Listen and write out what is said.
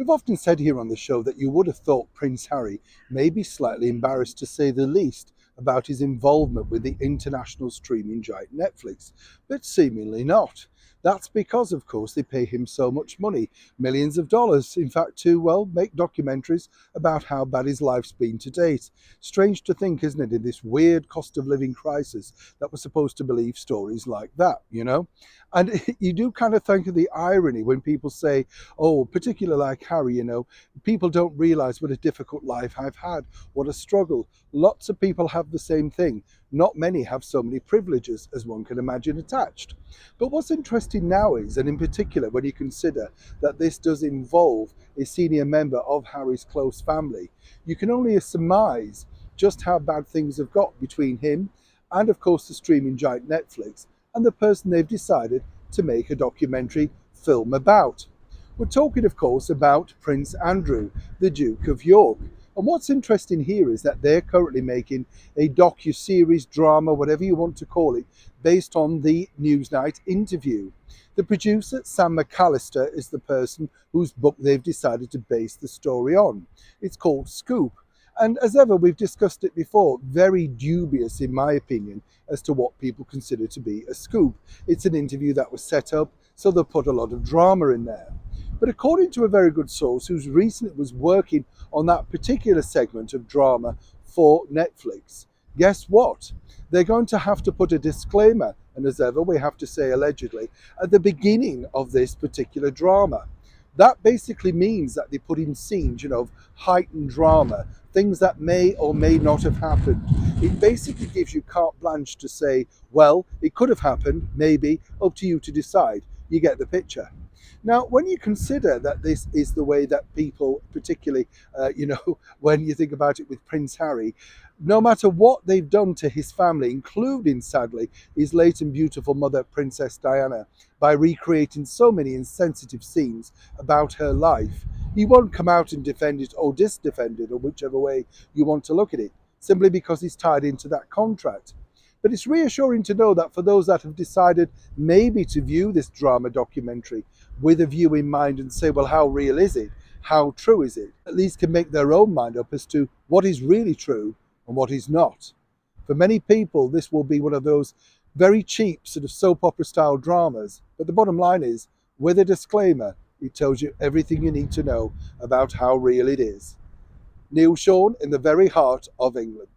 We've often said here on the show that you would have thought Prince Harry may be slightly embarrassed, to say the least, about his involvement with the international streaming giant Netflix, but seemingly not. That's because, of course, they pay him so much money, millions of dollars, in fact, to, well, make documentaries about how bad his life's been to date. Strange to think, isn't it, in this weird cost of living crisis that we're supposed to believe stories like that, you know? And you do kind of think of the irony when people say, oh, particularly like Harry, people don't realize what a difficult life I've had, what a struggle. Lots of people have the same thing. Not many have so many privileges as one can imagine attached. But what's interesting now is, and in particular when you consider that this does involve a senior member of Harry's close family, you can only surmise just how bad things have got between him and, of course, the streaming giant Netflix and the person they've decided to make a documentary film about. We're talking, of course, about Prince Andrew, the Duke of York. And what's interesting here is that they're currently making a docu-series, drama, whatever you want to call it, based on the Newsnight interview. The producer, Sam McAllister, is the person whose book they've decided to base the story on. It's called Scoop. And as ever, we've discussed it before, very dubious, in my opinion, as to what people consider to be a scoop. It's an interview that was set up, so they'll put a lot of drama in there. But according to a very good source who's recently was working on that particular segment of drama for Netflix, guess what? They're going to have to put a disclaimer, and as ever, we have to say allegedly, at the beginning of this particular drama. That basically means that they put in scenes, of heightened drama, things that may or may not have happened. It basically gives you carte blanche to say, well, it could have happened, maybe, up to you to decide. You get the picture. Now, when you consider that this is the way that people, particularly, when you think about it with Prince Harry, no matter what they've done to his family, including, sadly, his late and beautiful mother, Princess Diana, by recreating so many insensitive scenes about her life, he won't come out and defend it or disdefend it, or whichever way you want to look at it, simply because he's tied into that contract. But it's reassuring to know that for those that have decided maybe to view this drama documentary with a view in mind and say, well, how real is it? How true is it? At least can make their own mind up as to what is really true and what is not. For many people, this will be one of those very cheap sort of soap opera style dramas. But the bottom line is, with a disclaimer, it tells you everything you need to know about how real it is. Neil Sean in the very heart of England.